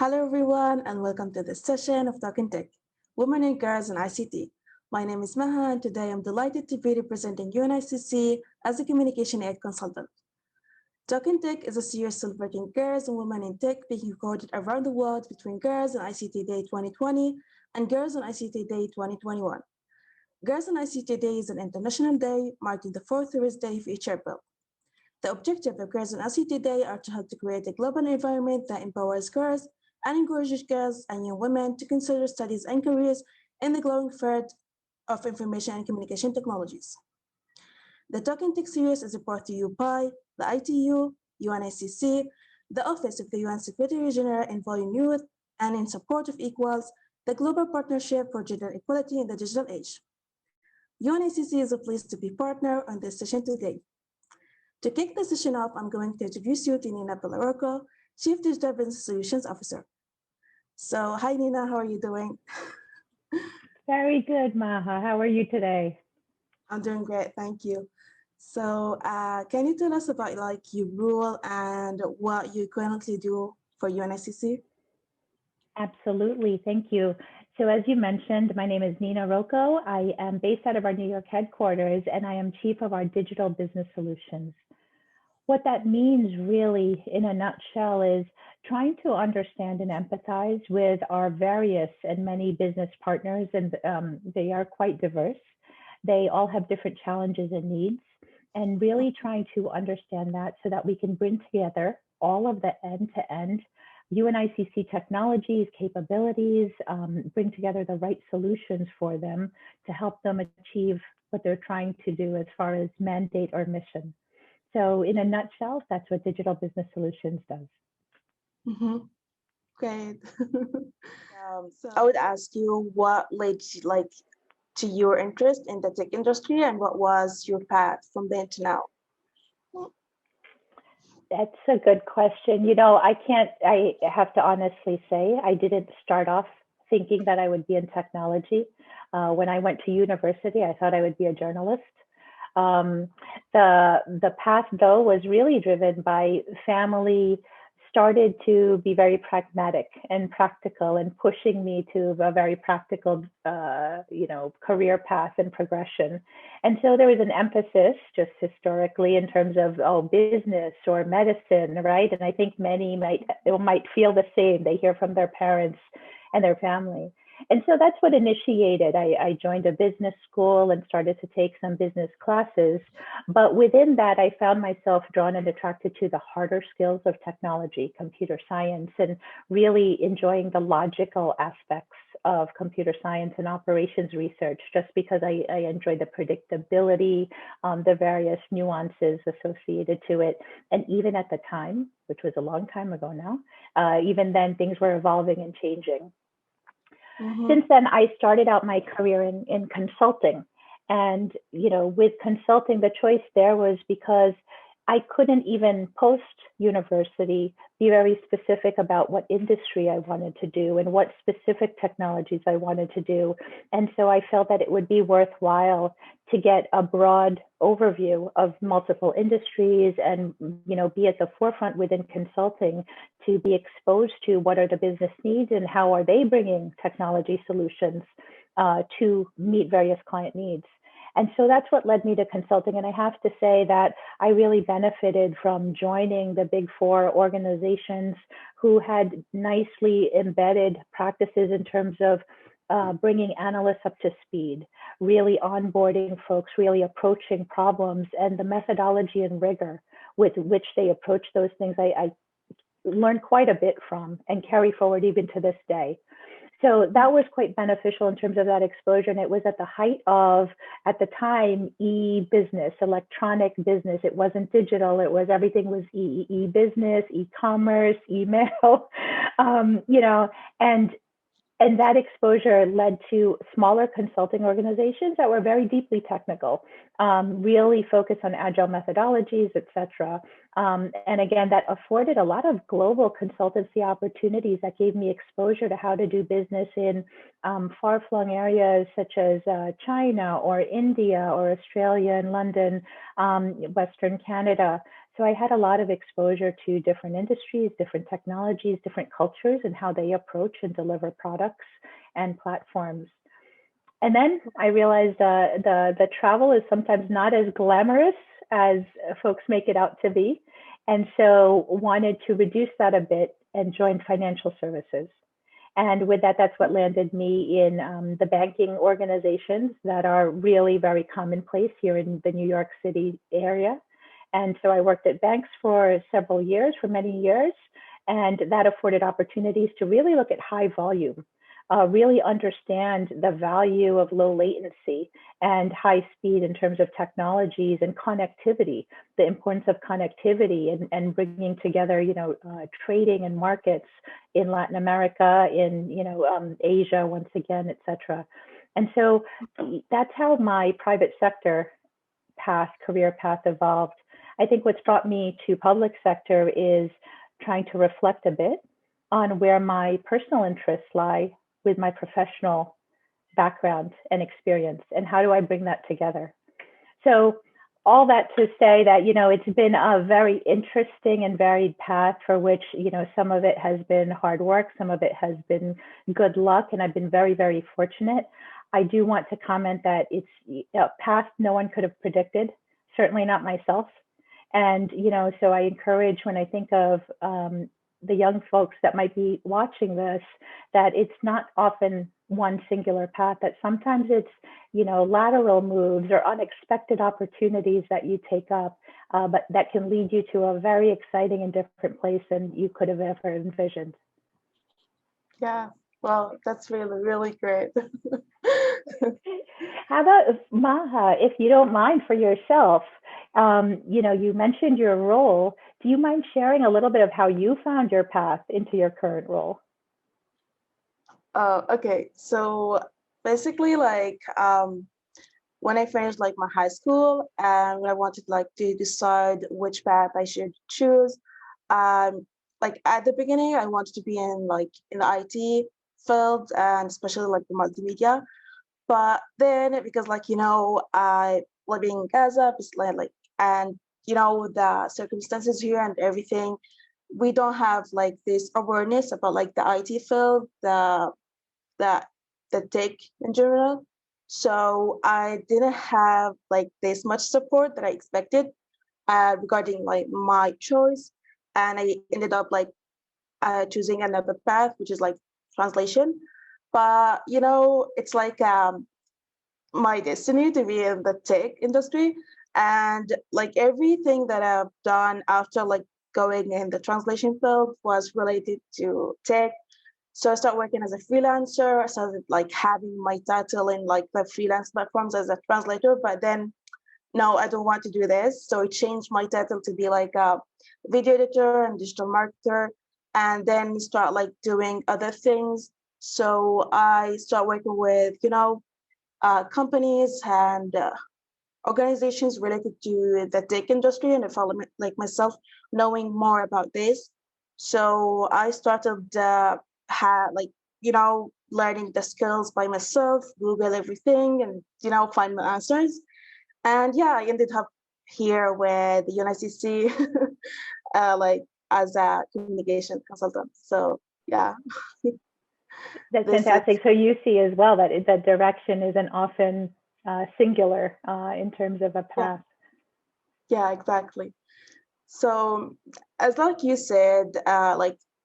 Hello, everyone, and welcome to this session of Talking Tech, Women and Girls in ICT. My name is Maha, and today I'm delighted to be representing UNICC as a communication aid consultant. Talking Tech is a series celebrating girls and women in tech being recorded around the world between Girls in ICT Day 2020 and Girls in ICT Day 2021. Girls in ICT Day is an international day marking the fourth Thursday of each April. The objective of Girls in ICT Day are to help to create a global environment that empowers girls and encourages girls and young women to consider studies and careers in the growing field of information and communication technologies. The Talking Tech series is brought to you by the ITU, UNICC, the Office of the UN Secretary General Involving Youth, and in support of Equals, the Global Partnership for Gender Equality in the Digital Age. UNICC is pleased to be partner on this session today. To kick the session off, I'm going to introduce you to Ninna Roco, Chief Digital Business Solutions Officer. So, hi Ninna, how are you doing? Very good, Maha. How are you today? I'm doing great, thank you. So, can you tell us about your role and what you currently do for UNICC? Absolutely, thank you. So as you mentioned, my name is Ninna Roco. I am based out of our New York headquarters, and I am Chief of our Digital Business Solutions. What that means really in a nutshell is trying to understand and empathize with our various and many business partners, and they are quite diverse. They all have different challenges and needs, and really trying to understand that so that we can bring together all of the end-to-end UNICC technologies, capabilities, bring together the right solutions for them to help them achieve what they're trying to do as far as mandate or mission. So in a nutshell, that's what Digital Business Solutions does. Mm-hmm. Great. So I would ask you what led you, to your interest in the tech industry and what was your path from then to now? That's a good question. You know, I have to honestly say, I didn't start off thinking that I would be in technology. When I went to university, I thought I would be a journalist. The path though was really driven by family started to be very pragmatic and practical and pushing me to a very practical, career path and progression. And so there was an emphasis just historically in terms of, business or medicine, right? And I think many might feel the same. They hear from their parents and their family. And so that's what initiated. I joined a business school and started to take some business classes. But within that, I found myself drawn and attracted to the harder skills of technology, computer science, and really enjoying the logical aspects of computer science and operations research, just because I enjoy the predictability, the various nuances associated to it. And even at the time, which was a long time ago now, even then things were evolving and changing. Mm-hmm. Since then, I started out my career in consulting. And, with consulting, the choice there was because I couldn't even post-university be very specific about what industry I wanted to do and what specific technologies I wanted to do. And so I felt that it would be worthwhile to get a broad overview of multiple industries and, be at the forefront within consulting to be exposed to what are the business needs and how are they bringing technology solutions to meet various client needs. And so that's what led me to consulting. And I have to say that I really benefited from joining the big four organizations who had nicely embedded practices in terms of bringing analysts up to speed, really onboarding folks, really approaching problems, and the methodology and rigor with which they approach those things. I learned quite a bit from and carry forward even to this day. So that was quite beneficial in terms of that exposure. And it was at the height of, at the time, e-business, electronic business. It wasn't digital. Everything was e-business, e-commerce, email, and that exposure led to smaller consulting organizations that were very deeply technical, really focused on agile methodologies, et cetera. And again, that afforded a lot of global consultancy opportunities that gave me exposure to how to do business in far-flung areas such as China or India or Australia and London, Western Canada. So I had a lot of exposure to different industries, different technologies, different cultures, and how they approach and deliver products and platforms. And then I realized the travel is sometimes not as glamorous as folks make it out to be. And so wanted to reduce that a bit and joined financial services. And with that, that's what landed me in the banking organizations that are really very commonplace here in the New York City area. And so I worked at banks for several years, for many years, and that afforded opportunities to really look at high volume, really understand the value of low latency and high speed in terms of technologies and connectivity, the importance of connectivity and bringing together, trading and markets in Latin America, in, Asia, once again, et cetera. And so that's how my private sector career path evolved. I think what's brought me to public sector is trying to reflect a bit on where my personal interests lie with my professional background and experience, and how do I bring that together? So all that to say that, it's been a very interesting and varied path for which, some of it has been hard work, some of it has been good luck, and I've been very, very fortunate. I do want to comment that it's a path no one could have predicted, certainly not myself. And, so I encourage, when I think of the young folks that might be watching this, that it's not often one singular path, that sometimes it's, lateral moves or unexpected opportunities that you take up, but that can lead you to a very exciting and different place than you could have ever envisioned. Yeah, well, that's really, really great. How about Maha, if you don't mind, for yourself, you mentioned your role. Do you mind sharing a little bit of how you found your path into your current role? Okay, so basically, when I finished my high school and when I wanted to decide which path I should choose, at the beginning I wanted to be in the IT field, and especially the multimedia. But then, because I living in Gaza, and the circumstances here and everything, we don't have this awareness about the IT field, the tech in general. So I didn't have this much support that I expected regarding my choice, and I ended up choosing another path, which is translation. But it's my destiny to be in the tech industry, and everything that I've done after going in the translation field was related to tech. So I started working as a freelancer. I started having my title in the freelance platforms as a translator, but then no, I don't want to do this. So I changed my title to be a video editor and digital marketer, and then start doing other things. So I start working with companies and organizations related to the tech industry, and I found myself knowing more about this. So I started learning the skills by myself, Google everything, and find my answers. And yeah, I ended up here with the UNICC, as a communication consultant. So yeah. That's fantastic. So you see as well that the direction isn't often singular in terms of a path. Yeah, exactly. So as you said,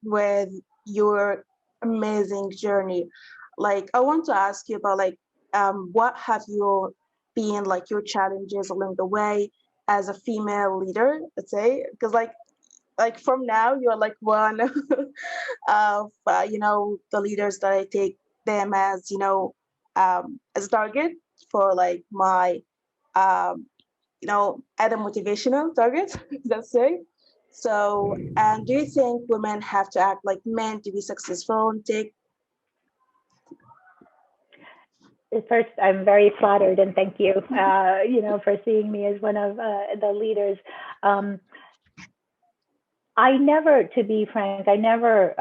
with your amazing journey, I want to ask you about what have you been your challenges along the way as a female leader, let's say, because from now you're one of the leaders that I take them as as a target for my other motivational targets, let's say. So, and do you think women have to act like men to be successful and take? First, I'm very flattered and thank you, for seeing me as one of the leaders. I never, to be frank, I never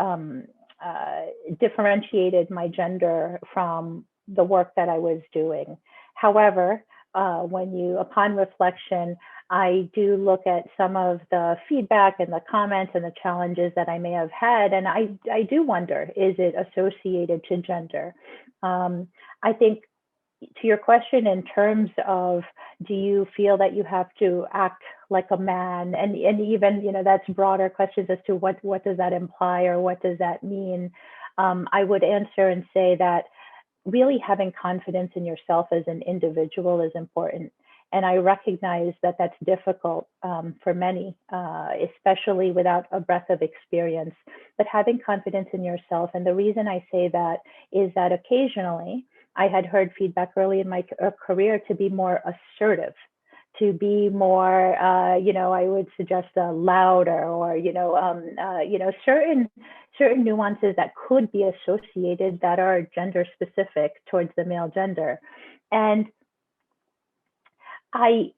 differentiated my gender from the work that I was doing. However, upon reflection, I do look at some of the feedback and the comments and the challenges that I may have had, and I do wonder, is it associated to gender? I think to your question in terms of, do you feel that you have to act like a man, and even, you know, that's broader questions as to what does that imply or what does that mean? I would answer and say that really having confidence in yourself as an individual is important. And I recognize that that's difficult for many, especially without a breadth of experience. But having confidence in yourself, and the reason I say that is that occasionally I had heard feedback early in my career to be more assertive, to be more, you know, I would suggest louder, or certain nuances that could be associated that are gender specific towards the male gender. And I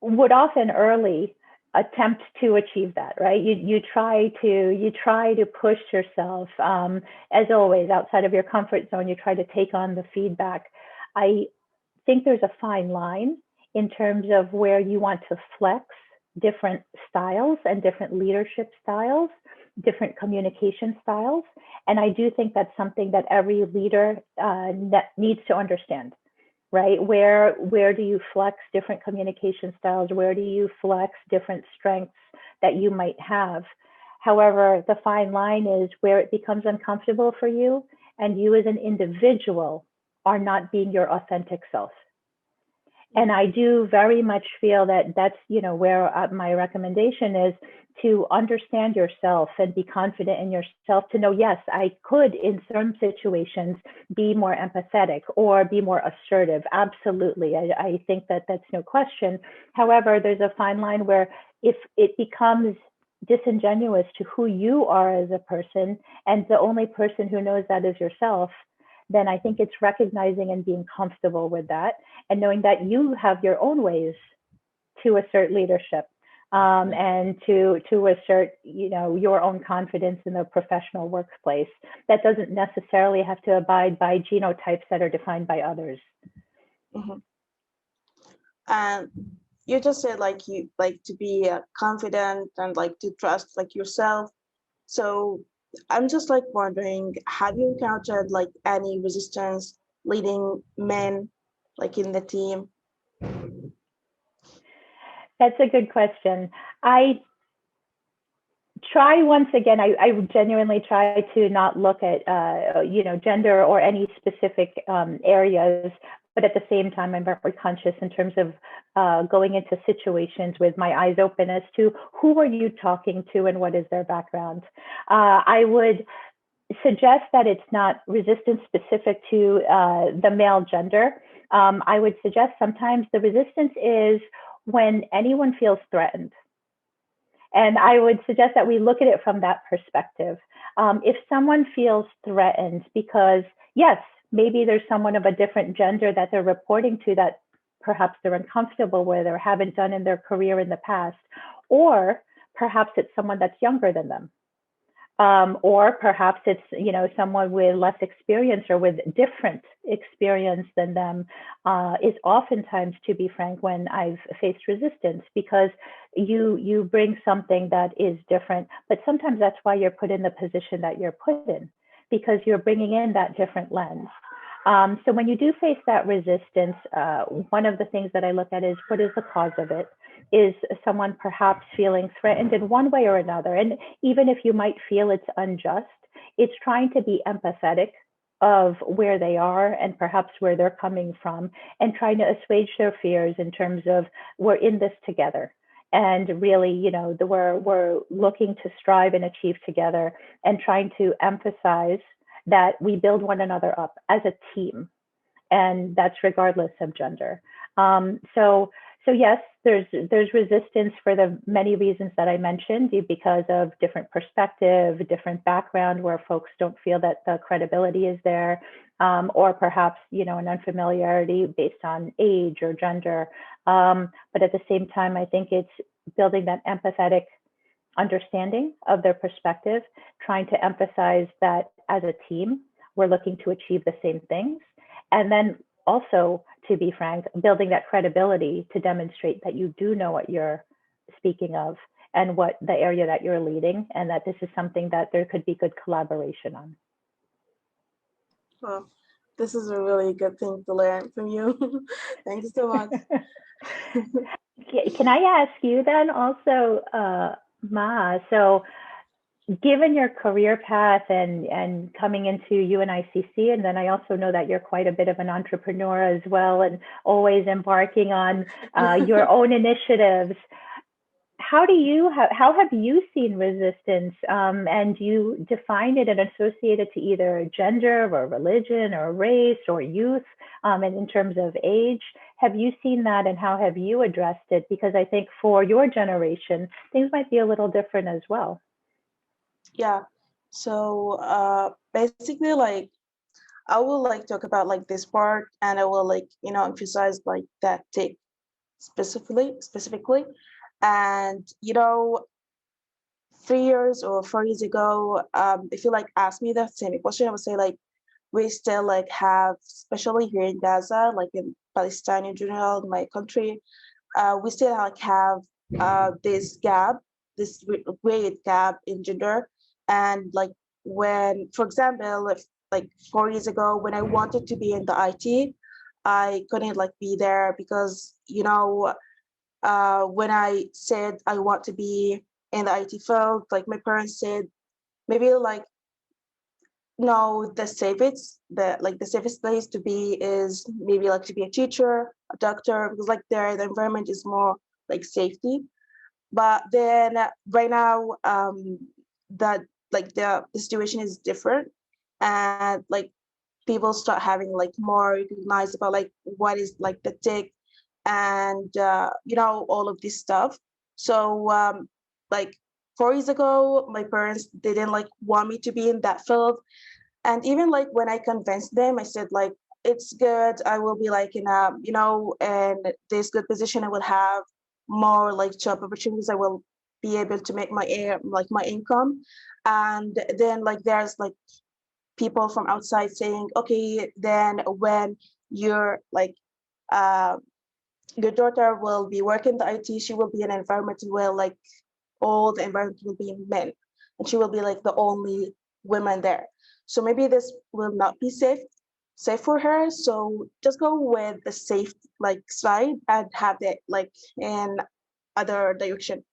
would often early attempt to achieve that, right? You try to push yourself, as always, outside of your comfort zone. You try to take on the feedback. I think there's a fine line in terms of where you want to flex different styles and different leadership styles, different communication styles. And I do think that's something that every leader needs to understand, right? Where do you flex different communication styles? Where do you flex different strengths that you might have? However, the fine line is where it becomes uncomfortable for you, and you as an individual are not being your authentic self. And I do very much feel that that's, you know, where my recommendation is to understand yourself and be confident in yourself, to know, yes, I could in some situations be more empathetic or be more assertive. Absolutely. I think that that's no question. However, there's a fine line where if it becomes disingenuous to who you are as a person, and the only person who knows that is yourself, then I think it's recognizing and being comfortable with that, and knowing that you have your own ways to assert leadership, and to assert, you know, your own confidence in the professional workplace. That doesn't necessarily have to abide by genotypes that are defined by others. Mm-hmm. And you just said like you like to be confident and like to trust like yourself. So I'm just like wondering, have you encountered like any resistance leading men like in the team? That's a good question. I try once again, I genuinely try to not look at, you know, gender or any specific areas, but at the same time, I'm very conscious in terms of going into situations with my eyes open as to who are you talking to and what is their background. I would suggest that it's not resistance specific to the male gender. I would suggest sometimes the resistance is when anyone feels threatened. And I would suggest that we look at it from that perspective. If someone feels threatened because, yes, maybe there's someone of a different gender that they're reporting to that perhaps they're uncomfortable with or haven't done in their career in the past, or perhaps it's someone that's younger than them. Or perhaps it's, you know, someone with less experience or with different experience than them, is oftentimes, to be frank, when I've faced resistance, because you bring something that is different, but sometimes that's why you're put in the position that you're put in, because you're bringing in that different lens. So when you do face that resistance, one of the things that I look at is, what is the cause of it? Is someone perhaps feeling threatened in one way or another? And even if you might feel it's unjust, it's trying to be empathetic of where they are and perhaps where they're coming from, and trying to assuage their fears in terms of, we're in this together. And really, you know, we're looking to strive and achieve together, and trying to emphasize that we build one another up as a team. And that's regardless of gender. So yes, there's resistance for the many reasons that I mentioned, because of different perspective, different background, where folks don't feel that the credibility is there, or perhaps, you know, an unfamiliarity based on age or gender. But at the same time, I think it's building that empathetic understanding of their perspective, trying to emphasize that as a team, we're looking to achieve the same things. And then also to be frank, building that credibility to demonstrate that you do know what you're speaking of and what the area that you're leading, and that this is something that there could be good collaboration on. Well, this is a really good thing to learn from you. Thank you so much. Can I ask you then also, Ma, so given your career path and coming into UNICC, and then I also know that you're quite a bit of an entrepreneur as well, and always embarking on your own initiatives. How have you seen resistance? And you define it and associate it to either gender or religion or race or youth, and in terms of age. Have you seen that, and how have you addressed it? Because I think for your generation, things might be a little different as well. Yeah. So basically, like, I will like talk about like this part, and I will like, emphasize like that take specifically. And 3 years or 4 years ago, if you like ask me that same question, I would say like we still like have, especially here in Gaza, like in Palestine in general, in my country, we still like have this gap, this great gap in gender. And like when, for example, if like 4 years ago, when I wanted to be in the IT, I couldn't like be there because, when I said I want to be in the IT field, like my parents said, maybe like, no, the safest place to be is maybe like to be a teacher, a doctor, because like there the environment is more like safety. But then right now, that like the situation is different, and like people start having like more recognized about like what is like the tech, and all of this stuff. So like 4 years ago, my parents didn't like want me to be in that field, and even like when I convinced them, I said like it's good, I will be like in a in this good position, I will have more like job opportunities, I will be able to make my income. And then like there's like people from outside saying, okay, then when you're like uh, your daughter will be working the IT, she will be in an environment where like all the environment will be men, and she will be like the only woman there. So maybe this will not be safe for her. So just go with the safe like side and have it like in other direction.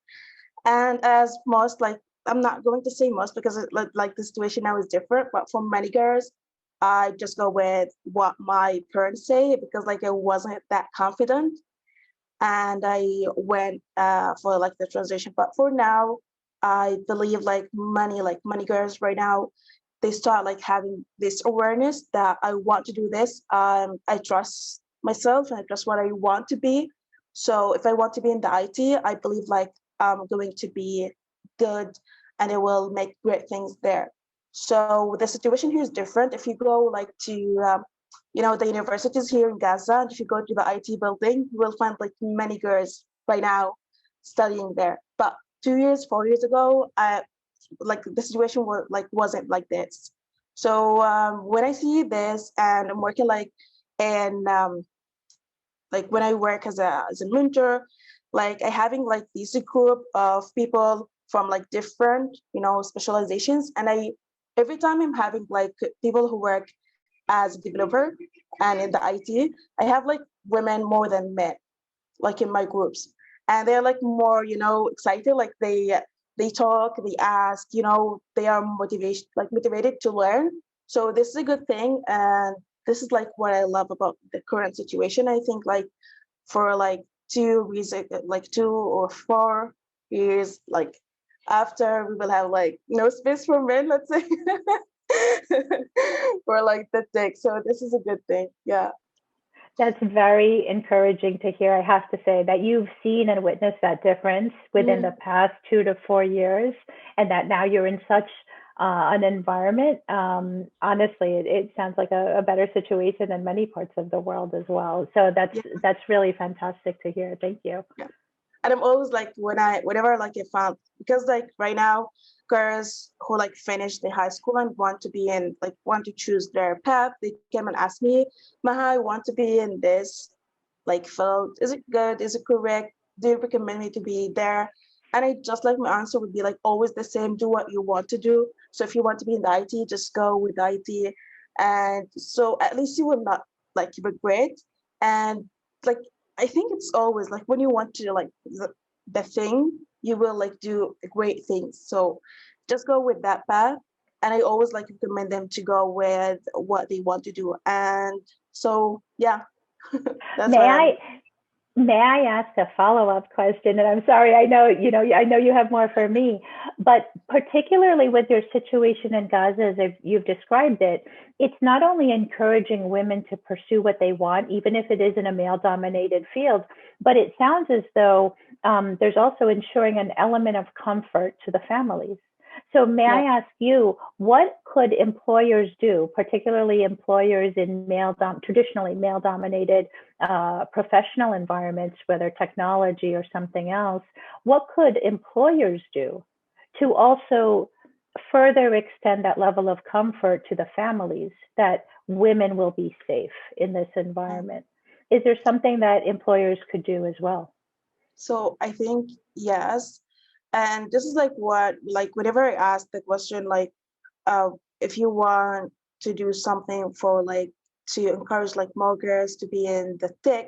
And as most like, I'm not going to say most because like the situation now is different, but for many girls, I just go with what my parents say because like I wasn't that confident, and I went for like the transition. But for now, I believe like many girls right now, they start like having this awareness that I want to do this. I trust myself and I trust what I want to be. So if I want to be in the IT, I believe like I'm going to be good, and it will make great things there. So the situation here is different. If you go like to the universities here in Gaza, and if you go to the IT building, you will find like many girls right now studying there. But 2 years, 4 years ago, like the situation wasn't like this. So when I see this, and I'm working like in like when I work as a mentor, like I having like this group of people from like different specializations, and I every time I'm having like people who work as a developer and in the IT, I have like women more than men, like in my groups. And they're like more, excited, like they talk, they ask, they are motivated to learn. So this is a good thing. And this is like what I love about the current situation. I think like for like 2 reasons, like 2 or 4 years, like after we will have like no space for men, let's say. For like the tech. So this is a good thing. Yeah. That's very encouraging to hear. I have to say that you've seen and witnessed that difference within the past 2 to 4 years, and that now you're in such an environment. Honestly, it sounds like a better situation in many parts of the world as well. So that's really fantastic to hear. Thank you. Yeah. And I'm always like whenever like I found, because like right now girls who like finish the high school and want to be in like want to choose their path, they came and ask me, Maha, I want to be in this like field. Is it good? Is it correct? Do you recommend me to be there? And I just like my answer would be like always the same, do what you want to do. So if you want to be in the IT, just go with IT. And so at least you will not like regret. And like I think it's always like when you want to like the thing, you will like do great things. So just go with that path. And I always like recommend them to go with what they want to do. And so yeah, that's May what I I may I ask a follow-up question? And I'm sorry, I know you have more for me, but particularly with your situation in Gaza, as you've described it, it's not only encouraging women to pursue what they want, even if it is in a male-dominated field, but it sounds as though there's also ensuring an element of comfort to the families. So may I ask you, what could employers do, particularly employers in traditionally male-dominated professional environments, whether technology or something else, what could employers do to also further extend that level of comfort to the families that women will be safe in this environment? Is there something that employers could do as well? So I think yes. And this is like what, like whenever I ask the question, like if you want to do something for like to encourage like more girls to be in the tech,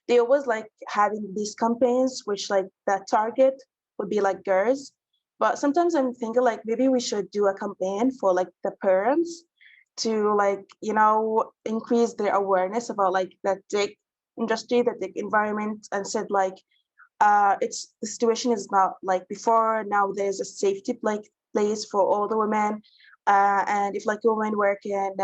they always like having these campaigns which like that target would be like girls. But sometimes I'm thinking like maybe we should do a campaign for like the parents to like, you know, increase their awareness about like the tech industry, the tech environment, and said like it's the situation is not like before. Now there's a safety like place for all the women, and if like a woman working,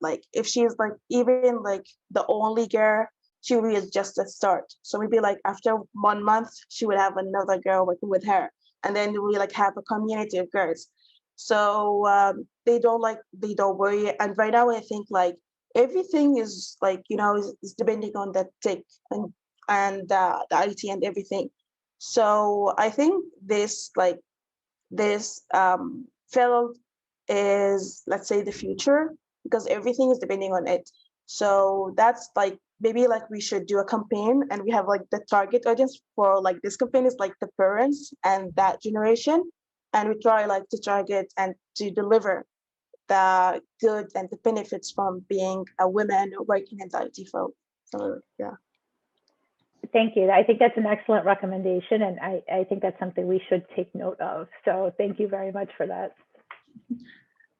like if she's like even like the only girl, she will be just a start. So maybe like after 1 month, she would have another girl working with her, and then we like have a community of girls. So they don't worry. And right now, I think like everything is like you know is depending on the tech and the IT and everything. So I think this field is let's say the future because everything is depending on it. So that's like maybe like we should do a campaign and we have like the target audience for like this campaign is like the parents and that generation, and we try like to target and to deliver the good and the benefits from being a woman working in the IT field. So yeah. Thank you. I think that's an excellent recommendation, and I think that's something we should take note of. So thank you very much for that.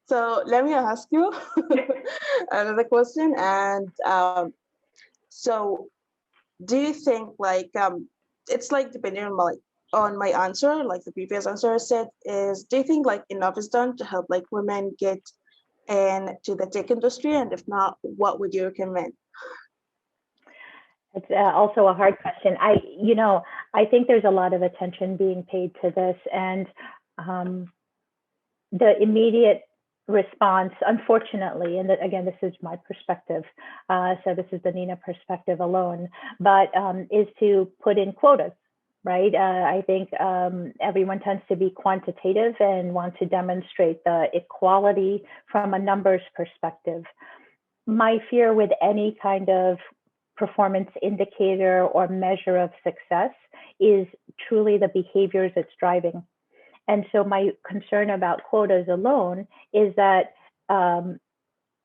So let me ask you another question. And so do you think like it's like depending on my answer, like the previous answer I said, is do you think like enough is done to help like women get into the tech industry? And if not, what would you recommend? It's also a hard question. I think there's a lot of attention being paid to this, and the immediate response, unfortunately, and again, this is my perspective, so this is the Ninna perspective alone, but is to put in quotas, right? I think everyone tends to be quantitative and want to demonstrate the equality from a numbers perspective. My fear with any kind of performance indicator or measure of success is truly the behaviors it's driving. And so my concern about quotas alone is that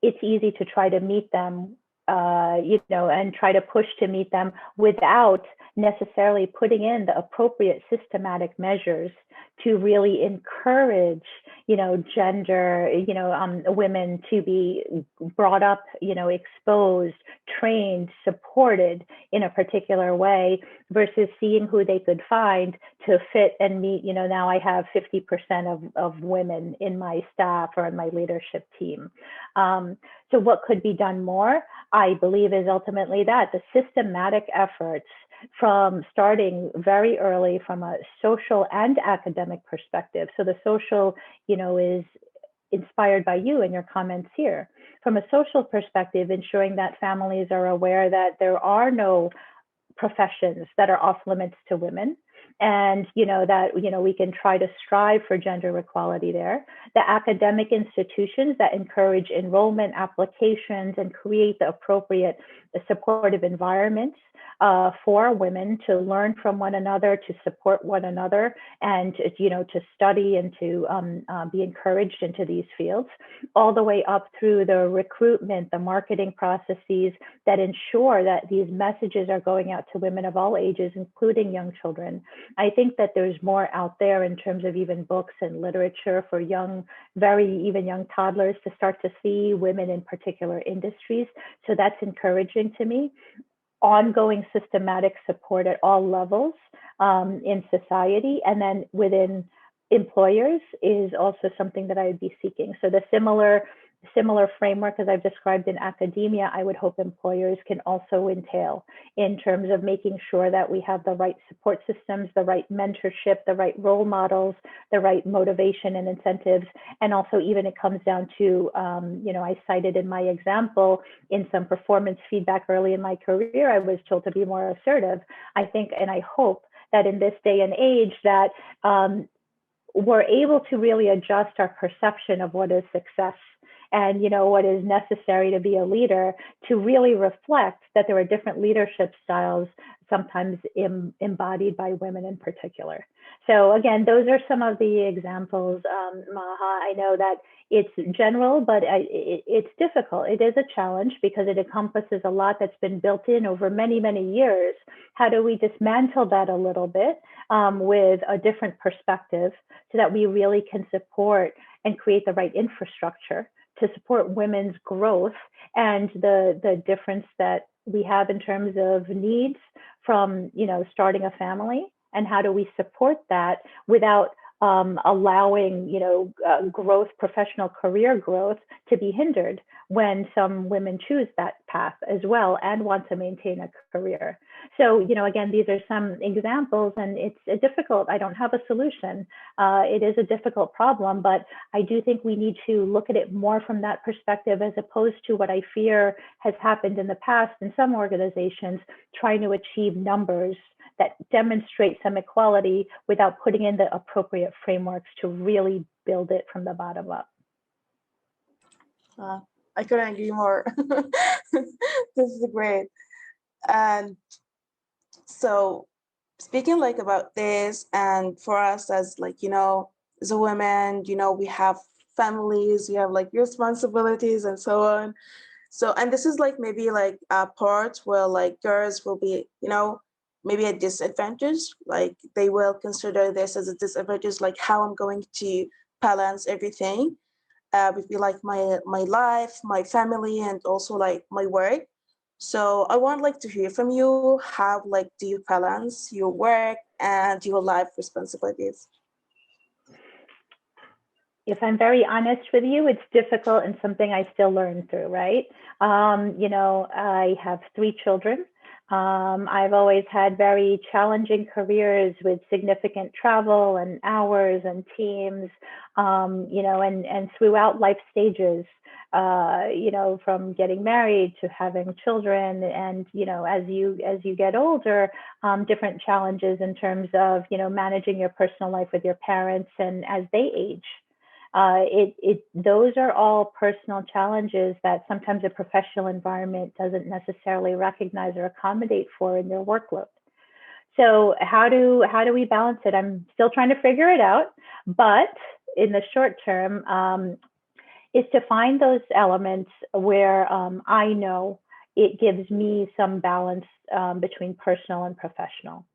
it's easy to try to meet them, and try to push to meet them without necessarily putting in the appropriate systematic measures to really encourage, gender, women to be brought up, exposed, trained, supported in a particular way versus seeing who they could find to fit and meet, now I have 50% of women in my staff or in my leadership team. So what could be done more, I believe, is ultimately that the systematic efforts from starting very early from a social and academic perspective. So the social, is inspired by you and your comments here. From a social perspective, ensuring that families are aware that there are no professions that are off limits to women, and that we can try to strive for gender equality there. The academic institutions that encourage enrollment applications and create the appropriate supportive environments for women to learn from one another, to support one another, and to study and to be encouraged into these fields, all the way up through the recruitment, the marketing processes that ensure that these messages are going out to women of all ages, including young children. I think that there's more out there in terms of even books and literature for young, even young toddlers to start to see women in particular industries. So that's encouraging to me. Ongoing systematic support at all levels in society, and then within employers is also something that I would be seeking. So the similar framework as I've described in academia, I would hope employers can also entail in terms of making sure that we have the right support systems, the right mentorship, the right role models, the right motivation and incentives. And also even it comes down to, I cited in my example, in some performance feedback early in my career, I was told to be more assertive. I think, and I hope that in this day and age that we're able to really adjust our perception of what is success and what is necessary to be a leader, to really reflect that there are different leadership styles, sometimes embodied by women in particular. So again, those are some of the examples, Maha. I know that it's general, but it's difficult. It is a challenge because it encompasses a lot that's been built in over many, many years. How do we dismantle that a little bit with a different perspective so that we really can support and create the right infrastructure to support women's growth and the difference that we have in terms of needs from starting a family, and how do we support that without allowing growth, professional career growth, to be hindered when some women choose that path as well and want to maintain a career. So again, these are some examples, and it's difficult. I don't have a solution. It is a difficult problem, but I do think we need to look at it more from that perspective, as opposed to what I fear has happened in the past in some organizations, trying to achieve numbers that demonstrate some equality without putting in the appropriate frameworks to really build it from the bottom up. I couldn't agree more. This is great. And so speaking about this, and for us as as a woman, we have families, we have responsibilities and so on. So, and this is maybe a part where girls will be, maybe a disadvantage, they will consider this as a disadvantage, how I'm going to balance everything between my life, my family, and also my work. So I want to hear from you, how do you balance your work and your life responsibilities? If I'm very honest with you, it's difficult and something I still learn through, right? I have 3 children. I've always had very challenging careers with significant travel and hours and teams, and throughout life stages, from getting married to having children, and as you get older, different challenges in terms of managing your personal life with your parents and as they age. Those are all personal challenges that sometimes a professional environment doesn't necessarily recognize or accommodate for in your workload. So how do we balance it? I'm still trying to figure it out, but in the short term, is to find those elements where I know it gives me some balance between personal and professional.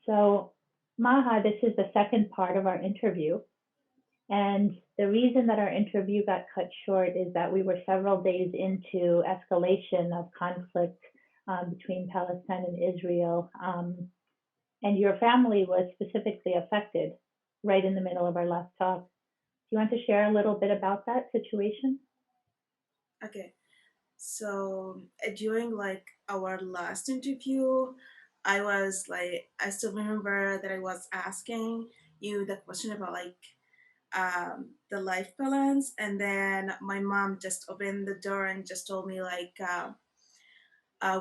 So, Maha, this is the second part of our interview. And the reason that our interview got cut short is that we were several days into escalation of conflict between Palestine and Israel. And your family was specifically affected right in the middle of our last talk. Do you want to share a little bit about that situation? Okay. So during our last interview, I still remember that I was asking you the question about like the life balance, and then my mom just opened the door and just told me like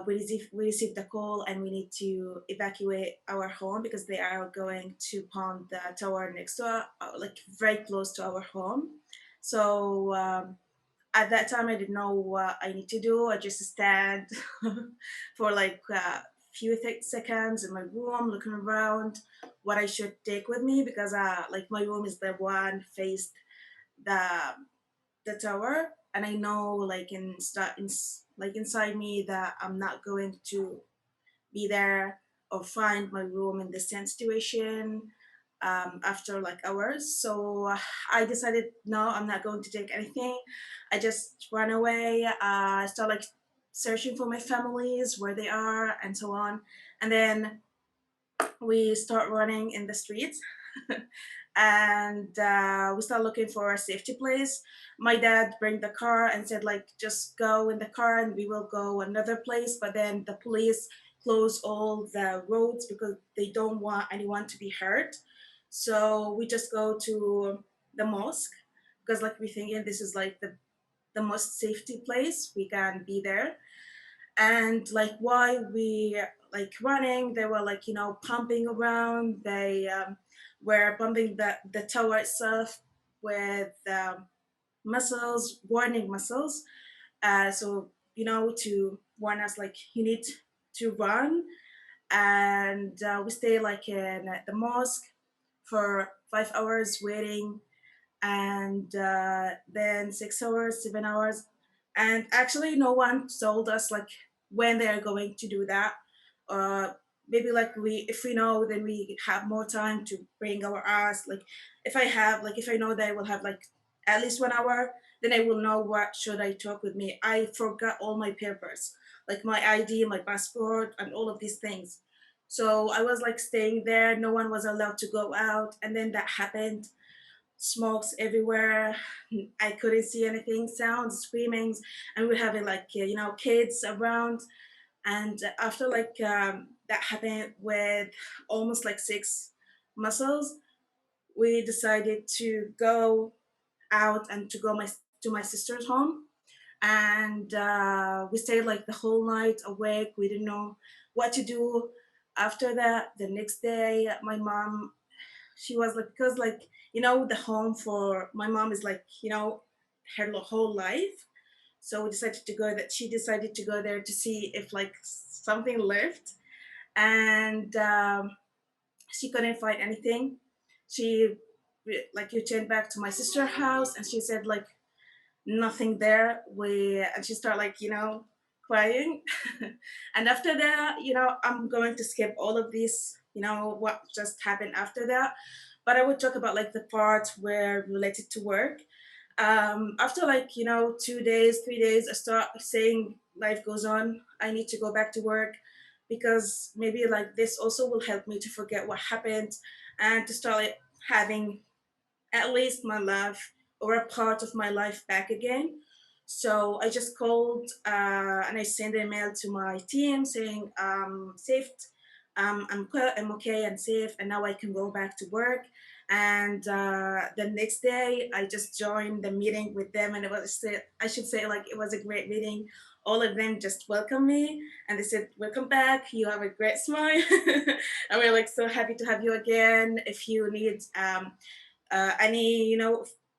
we received a call and we need to evacuate our home because they are going to bomb the tower next to like very close to our home. So at that time I didn't know what I need to do. I just stand for like a few seconds in my room looking around what I should take with me because like my room is the one faced the tower, and I know like like inside me that I'm not going to be there or find my room in the same situation after like hours. So I decided no, I'm not going to take anything. I just ran away. I start like searching for my families, where they are, and so on. And then we start running in the streets and we start looking for a safety place. My dad bring the car and said like just go in the car and we will go another place, but then the police close all the roads because they don't want anyone to be hurt. So we just go to the mosque because like we thinking this is like the most safety place we can be there. And like why we like running, they were like pumping around. They were pumping the tower itself with muscles, warning muscles, so to warn us like you need to run. And we stay like in the mosque for 5 hours waiting, and then 6 hours, 7 hours, and actually no one told us like when they're going to do that. Uh, maybe like we, if we know, then we have more time to bring our ass. Like if I know that I will have like at least 1 hour, then I will know what should I talk with me. I forgot all my papers, like my ID, my passport, and all of these things. So I was like staying there. No one was allowed to go out, and then that happened. Smokes everywhere. I couldn't see anything, sounds, screamings, and we're having like kids around. And after like that happened with almost like six muscles, we decided to go out and to go to my sister's home. And we stayed like the whole night awake. We didn't know what to do. After that, the next day, my mom, she was like, because like the home for my mom is like her whole life. So we decided to go that she decided to go there to see if like something left. And she couldn't find anything. She like returned back to my sister's house, and she said like nothing there. We and she started like crying. And after that, I'm going to skip all of this, what just happened after that. But I would talk about like the parts where related to work. After like 2 days, 3 days, I start saying life goes on. I need to go back to work because maybe like this also will help me to forget what happened and to start like, having at least my life or a part of my life back again. So I just called and I sent an email to my team saying safe, I'm okay and safe, and now I can go back to work. And the next day, I just joined the meeting with them, and it was I should say like it was a great meeting. All of them just welcomed me, and they said, "Welcome back. You have a great smile, and we're like so happy to have you again. If you need any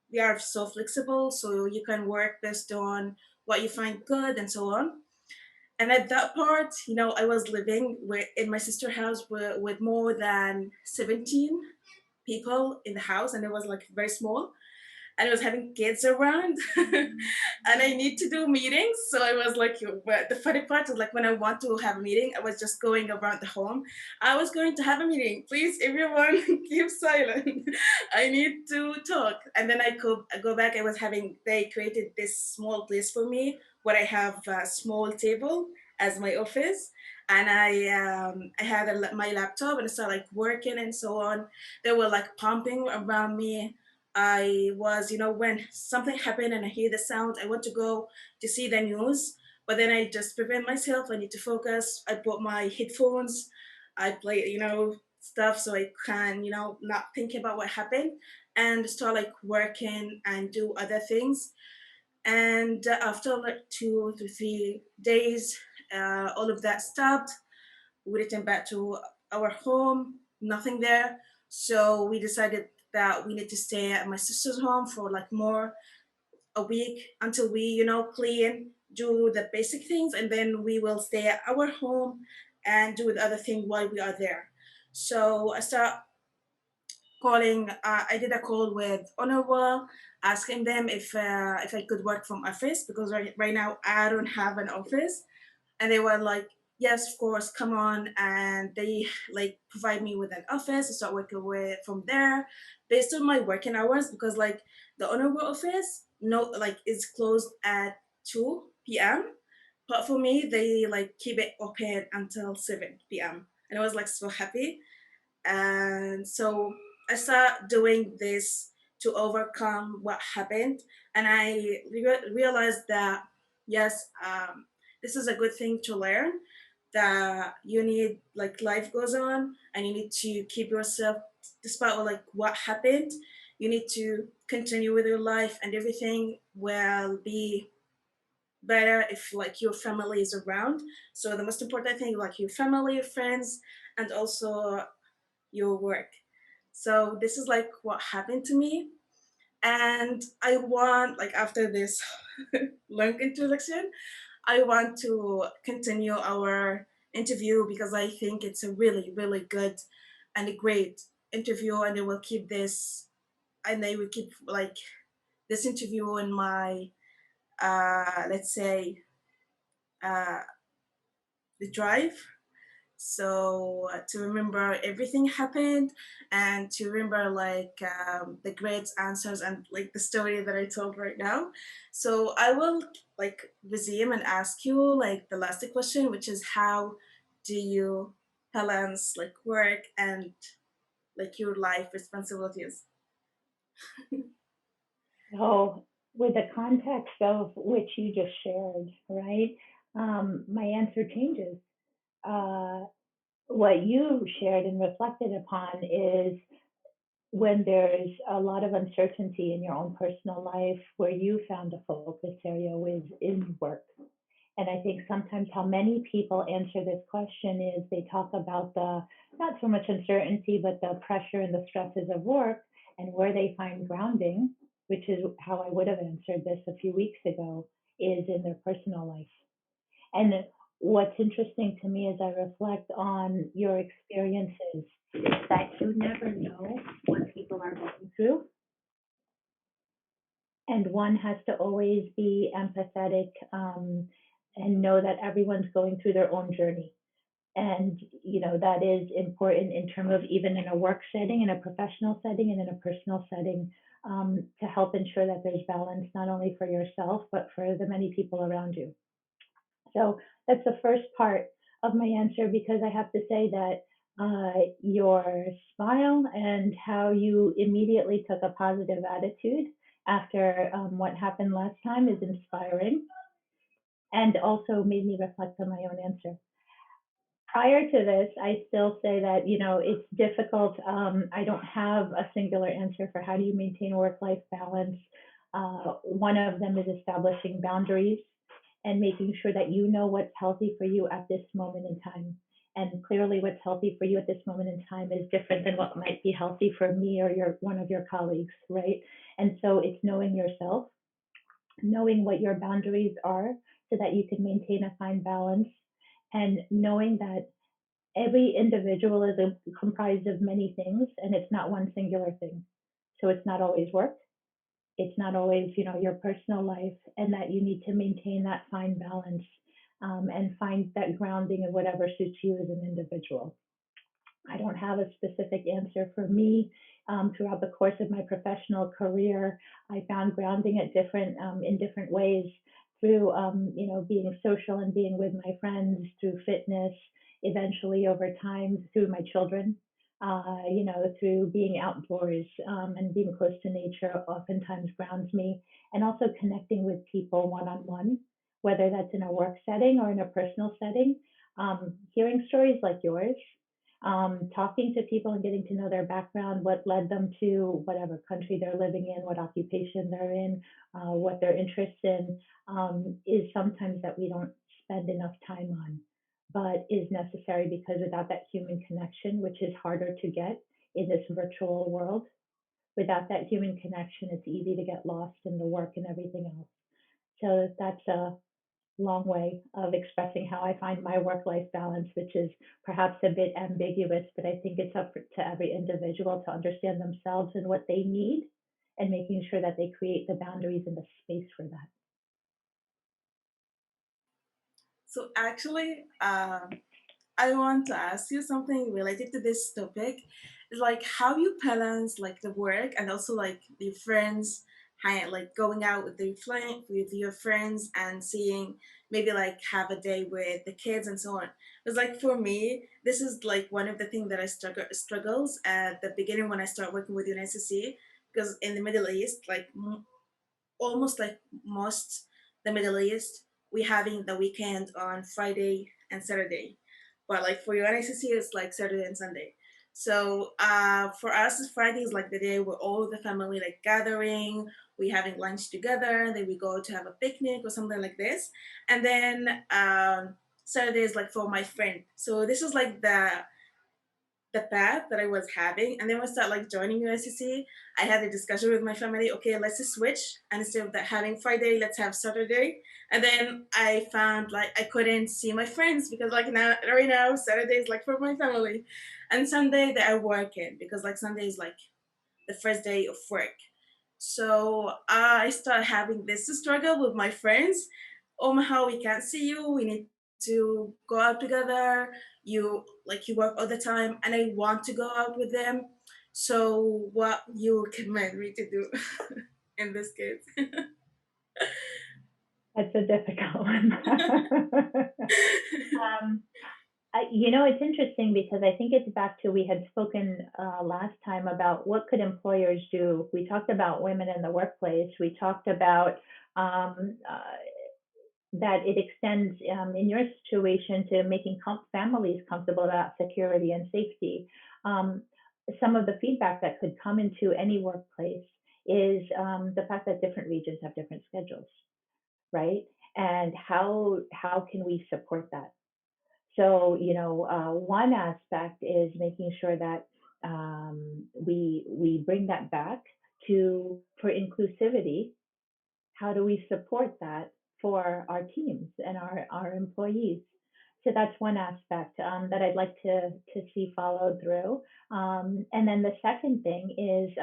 we are so flexible, so you can work based on what you find good and so on." And at that part, I was living in my sister's house with more than 17 people in the house, and it was like very small, and I was having kids around, and I need to do meetings. So I was like, but the funny part is like when I want to have a meeting, I was just going around the home. I was going to have a meeting. Please, everyone, keep silent. I need to talk. And then I could go back. I was having, they created this small place for me where I have a small table as my office. And I had my laptop and I started like working and so on. They were like pumping around me. I was, when something happened and I hear the sound, I want to go to see the news, but then I just prevent myself. I need to focus. I put my headphones. I play, stuff so I can, not think about what happened and start like working and do other things. And after like 2 to 3 days, all of that stopped. We returned back to our home, nothing there. So we decided that we need to stay at my sister's home for like more a week until we, clean, do the basic things, and then we will stay at our home and do the other thing while we are there. So I start calling. I did a call with Honorable, asking them if I could work from office because right now I don't have an office, and they were like, yes, of course, come on. And they like provide me with an office to start working with from there based on my working hours, because like the honorable office no like is closed at 2 p.m, but for me they like keep it open until 7 p.m, and I was like so happy. And so I started doing this to overcome what happened. And I realized that, yes, this is a good thing to learn, that you need, like, life goes on and you need to keep yourself, despite like what happened, you need to continue with your life, and everything will be better if like your family is around. So the most important thing, like your family, your friends, and also your work. So this is like what happened to me. And I want, like, after this long introduction, I want to continue our interview because I think it's a really, really good and a great interview. And they will keep like this interview in my, let's say, uh, the drive. So to remember everything happened, and to remember like the great answers and like the story that I told right now. So I will like resume and ask you like the last question, which is, how do you balance like work and like your life responsibilities? So, with the context of which you just shared, right? My answer changes. Uh, what you shared and reflected upon is when there's a lot of uncertainty in your own personal life, where you found a focus area was in work. And I think sometimes how many people answer this question is they talk about the not so much uncertainty, but the pressure and the stresses of work, and where they find grounding, which is how I would have answered this a few weeks ago, is in their personal life. And what's interesting to me as I reflect on your experiences is that you never know what people are going through. And one has to always be empathetic, and know that everyone's going through their own journey. And, that is important in terms of even in a work setting, in a professional setting, and in a personal setting, to help ensure that there's balance, not only for yourself, but for the many people around you. So that's the first part of my answer, because I have to say that your smile and how you immediately took a positive attitude after what happened last time is inspiring, and also made me reflect on my own answer. Prior to this, I still say that, it's difficult. I don't have a singular answer for how do you maintain work-life balance. One of them is establishing boundaries and making sure that you know what's healthy for you at this moment in time. And clearly, what's healthy for you at this moment in time is different than what might be healthy for me or one of your colleagues, right? And so it's knowing yourself, knowing what your boundaries are so that you can maintain a fine balance, and knowing that every individual is comprised of many things, and it's not one singular thing. So it's not always work. It's not always, your personal life, and that you need to maintain that fine balance, and find that grounding in whatever suits you as an individual. I don't have a specific answer for me. Throughout the course of my professional career, I found grounding at in different ways, through, being social and being with my friends, through fitness, eventually over time through my children, through being outdoors, and being close to nature oftentimes grounds me, and also connecting with people one on one, whether that's in a work setting or in a personal setting. Hearing stories like yours, talking to people and getting to know their background, what led them to whatever country they're living in, what occupation they're in, what their interests in, is sometimes that we don't spend enough time on, but is necessary because without that human connection, which is harder to get in this virtual world, without that human connection, it's easy to get lost in the work and everything else. So that's a long way of expressing how I find my work life balance, which is perhaps a bit ambiguous, but I think it's up to every individual to understand themselves and what they need and making sure that they create the boundaries and the space for that. So actually, I want to ask you something related to this topic. It's like how you balance like the work and also like your friends, like going out with with your friends and seeing maybe like have a day with the kids and so on. It's like for me, this is like one of the things that I struggles at the beginning when I start working with UNICC because in the Middle East, like almost like most the Middle East, we having the weekend on Friday and Saturday, but like for UNICC, it's like Saturday and Sunday. So for us, Friday is like the day where all the family like gathering, we having lunch together, then we go to have a picnic or something like this, and then Saturday is like for my friend. So this is like the path that I was having. And then when I started like joining USCC, I had a discussion with my family. Okay, let's just switch. And instead of that having Friday, let's have Saturday. And then I found like I couldn't see my friends because like now right now Saturday is like for my family, and Sunday that I work in because like Sunday is like the first day of work. So I started having this struggle with my friends. Oh my, how we can't see you. We need to go out together. You work all the time, and I want to go out with them. So what you recommend me to do in this case? That's a difficult one. um, it's interesting because I think it's back to we had spoken last time about what could employers do. We talked about women in the workplace. We talked about that it extends in your situation to making families comfortable about security and safety. Some of the feedback that could come into any workplace is the fact that different regions have different schedules, right? And how can we support that? So, one aspect is making sure that we bring that back to for inclusivity. How do we support that for our teams and our employees? So that's one aspect that I'd like to see followed through. And then the second thing is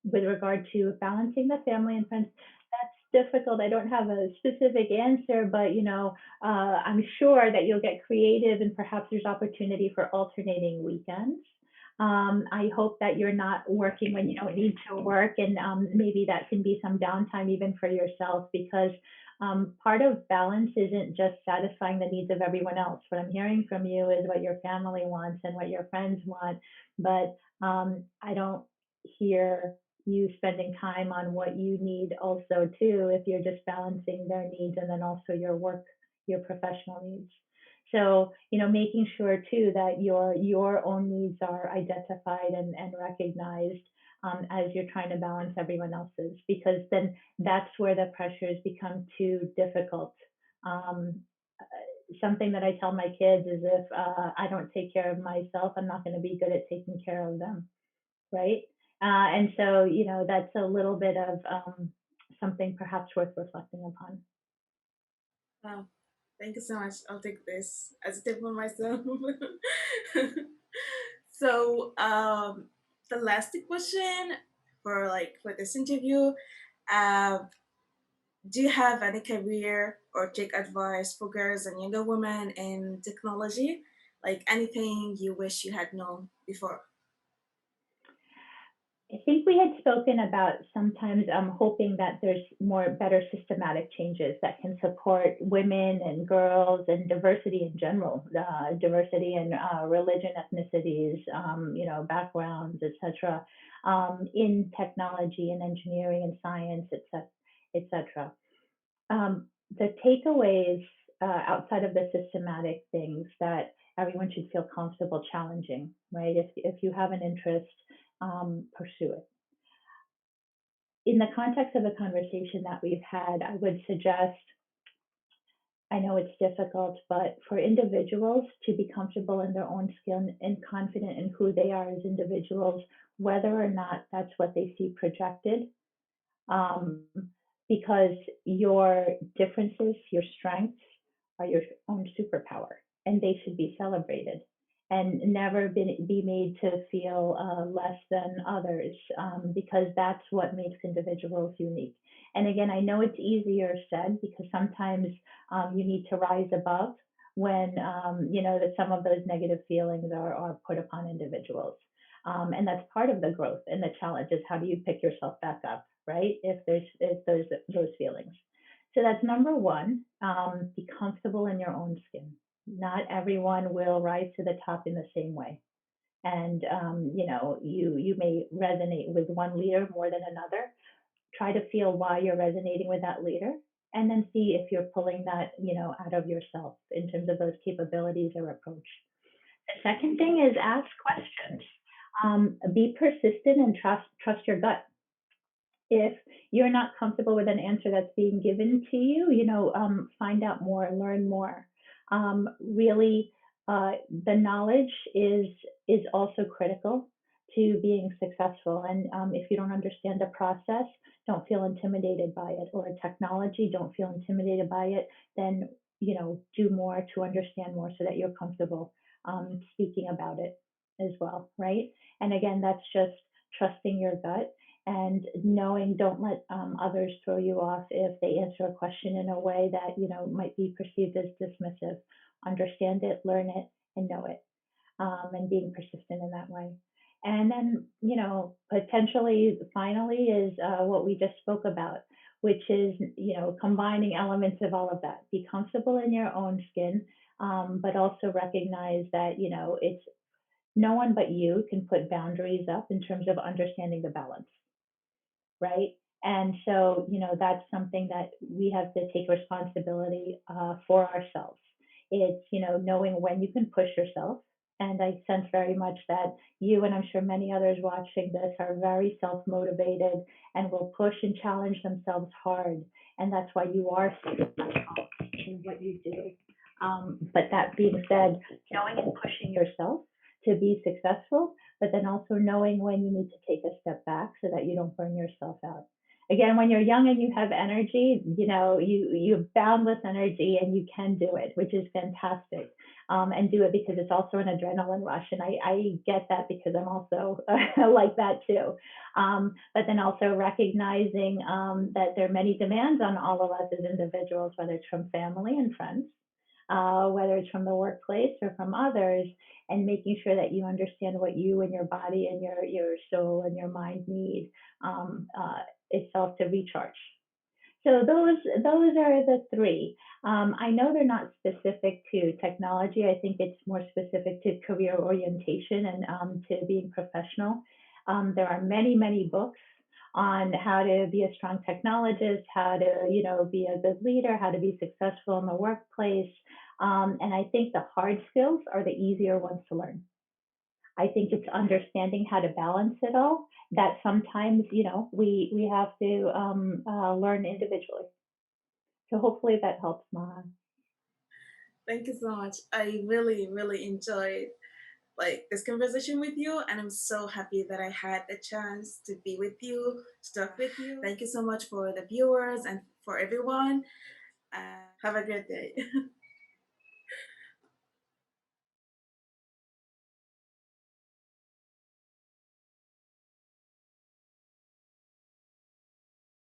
with regard to balancing the family and friends. That's difficult. I don't have a specific answer, but I'm sure that you'll get creative and perhaps there's opportunity for alternating weekends. I hope that you're not working when you don't need to work, and maybe that can be some downtime even for yourself because part of balance isn't just satisfying the needs of everyone else. What I'm hearing from you is what your family wants and what your friends want, but I don't hear you spending time on what you need also too if you're just balancing their needs and then also your professional needs. So, making sure too that your own needs are identified and recognized as you're trying to balance everyone else's, because then that's where the pressures become too difficult. Um, Something that I tell my kids is if I don't take care of myself, I'm not going to be good at taking care of them, right? And so, that's a little bit of something perhaps worth reflecting upon. Wow, thank you so much. I'll take this as a tip for myself. So the last question for this interview, uh, do you have any career or tech advice for girls and younger women in technology? Like anything you wish you had known before? I think we had spoken about sometimes hoping that there's better systematic changes that can support women and girls and diversity in general, diversity in religion, ethnicities, backgrounds, etc., in technology and engineering and science, etc., etc. The takeaways outside of the systematic things that everyone should feel comfortable challenging, right? If you have an interest, pursue it. In the context of a conversation that we've had, I would suggest, I know it's difficult, but for individuals to be comfortable in their own skin and confident in who they are as individuals, whether or not that's what they see projected, um, because your differences, your strengths are your own superpower, and they should be celebrated and never be made to feel less than others, because that's what makes individuals unique. And again, I know it's easier said because sometimes you need to rise above when you know that some of those negative feelings are put upon individuals. And that's part of the growth and the challenge is how do you pick yourself back up, right? If there's those feelings. So that's number one. Be comfortable in your own skin. Not everyone will rise to the top in the same way, and you know you may resonate with one leader more than another. Try to feel why you're resonating with that leader, and then see if you're pulling that out of yourself in terms of those capabilities or approach. The second thing is ask questions. Be persistent and trust your gut. If you're not comfortable with an answer that's being given to you, find out more, learn more. Really, the knowledge is also critical to being successful. And if you don't understand a process, don't feel intimidated by it, or a technology, don't feel intimidated by it. Then do more to understand more so that you're comfortable speaking about it as well, right? And again, that's just trusting your gut and knowing, don't let others throw you off if they answer a question in a way that might be perceived as dismissive. Understand it, learn it, and know it, and being persistent in that way. And then potentially finally is what we just spoke about, which is combining elements of all of that. Be comfortable in your own skin, but also recognize that it's no one but you can put boundaries up in terms of understanding the balance, right? And so, that's something that we have to take responsibility for ourselves. It's, knowing when you can push yourself. And I sense very much that you, and I'm sure many others watching this, are very self motivated and will push and challenge themselves hard. And that's why you are successful in what you do. But that being said, knowing and pushing yourself to be successful, but then also knowing when you need to take a step back so that you don't burn yourself out. Again, when you're young and you have energy, you have boundless energy and you can do it, which is fantastic. And do it because it's also an adrenaline rush. And I get that because I'm also like that too. But then also recognizing that there are many demands on all of us as individuals, whether it's from family and friends, whether it's from the workplace or from others, and making sure that you understand what you and your body and your soul and your mind need itself to recharge. So those are the three. I know they're not specific to technology. I think it's more specific to career orientation and to being professional. There are many books on how to be a strong technologist, how to be a good leader, how to be successful in the workplace. And I think the hard skills are the easier ones to learn. I think it's understanding how to balance it all that sometimes, we have to learn individually. So hopefully that helps, Maha. Thank you so much. I really, really enjoyed this conversation with you, and I'm so happy that I had the chance to be with you, to talk with you. Thank you so much for the viewers and for everyone. Have a great day.